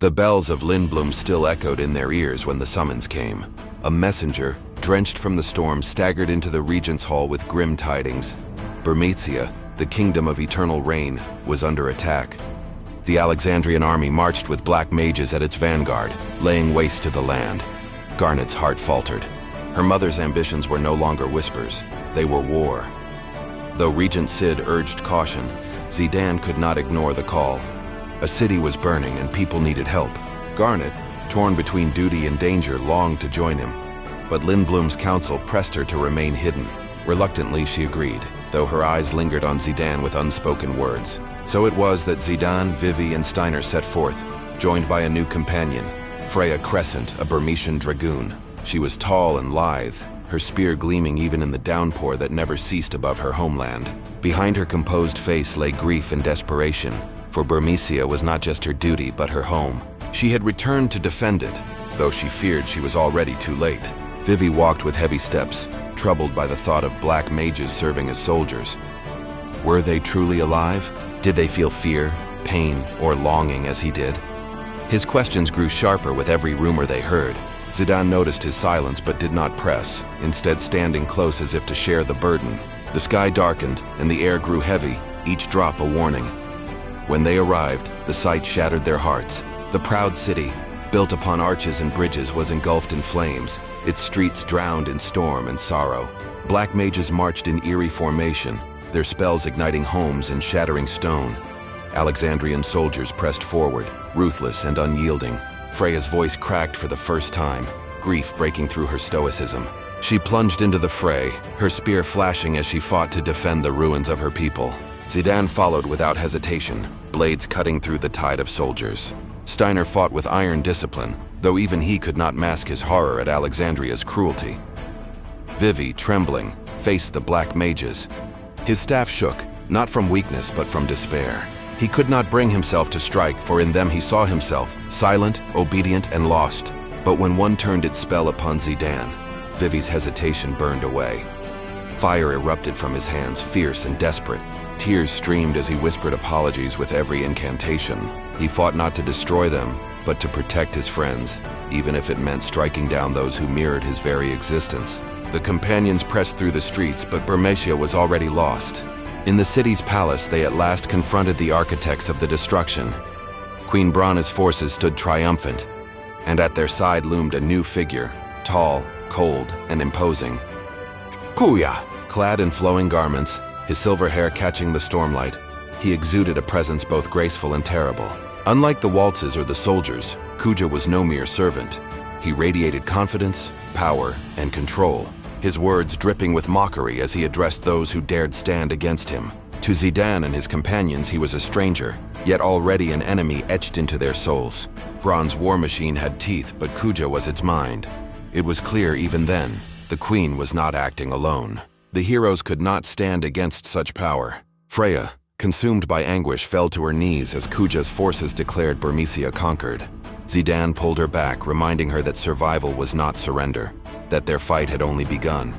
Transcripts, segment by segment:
The bells of Lindblum still echoed in their ears when the summons came. A messenger, drenched from the storm, staggered into the regent's hall with grim tidings. Bermecia, the kingdom of eternal reign, was under attack. The Alexandrian army marched with black mages at its vanguard, laying waste to the land. Garnet's heart faltered. Her mother's ambitions were no longer whispers, they were war. Though Regent Cid urged caution, Zidane could not ignore the call. A city was burning and people needed help. Garnet, torn between duty and danger, longed to join him. But Lindblum's counsel pressed her to remain hidden. Reluctantly, she agreed, though her eyes lingered on Zidane with unspoken words. So it was that Zidane, Vivi, and Steiner set forth, joined by a new companion, Freya Crescent, a Bermetian dragoon. She was tall and lithe, her spear gleaming even in the downpour that never ceased above her homeland. Behind her composed face lay grief and desperation, for Bermecia was not just her duty but her home. She had returned to defend it, though she feared she was already too late. Vivi walked with heavy steps, troubled by the thought of black mages serving as soldiers. Were they truly alive? Did they feel fear, pain, or longing as he did? His questions grew sharper with every rumor they heard. Zidane noticed his silence but did not press, instead standing close as if to share the burden. The sky darkened and the air grew heavy, each drop a warning. When they arrived, the sight shattered their hearts. The proud city, built upon arches and bridges, was engulfed in flames, its streets drowned in storm and sorrow. Black mages marched in eerie formation, their spells igniting homes and shattering stone. Alexandrian soldiers pressed forward, ruthless and unyielding. Freya's voice cracked for the first time, grief breaking through her stoicism. She plunged into the fray, her spear flashing as she fought to defend the ruins of her people. Zidane followed without hesitation, blades cutting through the tide of soldiers. Steiner fought with iron discipline, though even he could not mask his horror at Alexandria's cruelty. Vivi, trembling, faced the black mages. His staff shook, not from weakness but from despair. He could not bring himself to strike, for in them he saw himself, silent, obedient, and lost. But when one turned its spell upon Zidane, Vivi's hesitation burned away. Fire erupted from his hands, fierce and desperate. Tears streamed as he whispered apologies with every incantation. He fought not to destroy them, but to protect his friends, even if it meant striking down those who mirrored his very existence. The companions pressed through the streets, but Bermecia was already lost. In the city's palace, they at last confronted the architects of the destruction. Queen Brana's forces stood triumphant, and at their side loomed a new figure, tall, cold, and imposing. Kuya! Clad in flowing garments, his silver hair catching the stormlight, he exuded a presence both graceful and terrible. Unlike the waltzes or the soldiers, Kuja was no mere servant. He radiated confidence, power, and control, his words dripping with mockery as he addressed those who dared stand against him. To Zidane and his companions he was a stranger, yet already an enemy etched into their souls. Braun's war machine had teeth, but Kuja was its mind. It was clear even then, the queen was not acting alone. The heroes could not stand against such power. Freya, consumed by anguish, fell to her knees as Kuja's forces declared Bermecia conquered. Zidane pulled her back, reminding her that survival was not surrender, that their fight had only begun.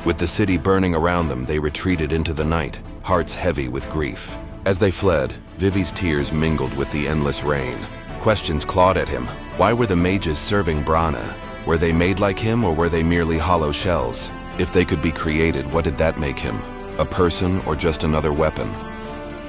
With the city burning around them, they retreated into the night, hearts heavy with grief. As they fled, Vivi's tears mingled with the endless rain. Questions clawed at him. Why were the mages serving Brana? Were they made like him, or were they merely hollow shells? If they could be created, what did that make him? A person or just another weapon?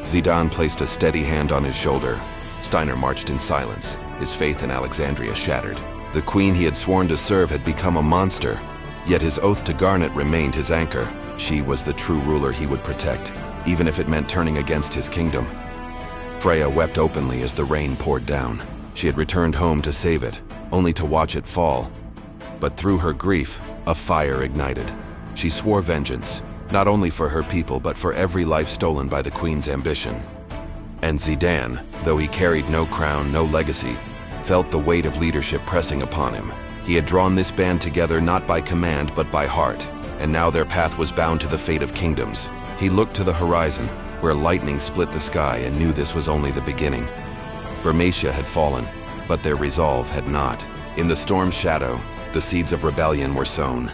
Zidane placed a steady hand on his shoulder. Steiner marched in silence, his faith in Alexandria shattered. The queen he had sworn to serve had become a monster, yet his oath to Garnet remained his anchor. She was the true ruler he would protect, even if it meant turning against his kingdom. Freya wept openly as the rain poured down. She had returned home to save it, only to watch it fall. But through her grief, a fire ignited. She swore vengeance, not only for her people but for every life stolen by the queen's ambition. And Zidane, though he carried no crown, no legacy, felt the weight of leadership pressing upon him. He had drawn this band together not by command but by heart, and now their path was bound to the fate of kingdoms. He looked to the horizon, where lightning split the sky, and knew this was only the beginning. Bermecia had fallen, but their resolve had not. In the storm's shadow, the seeds of rebellion were sown.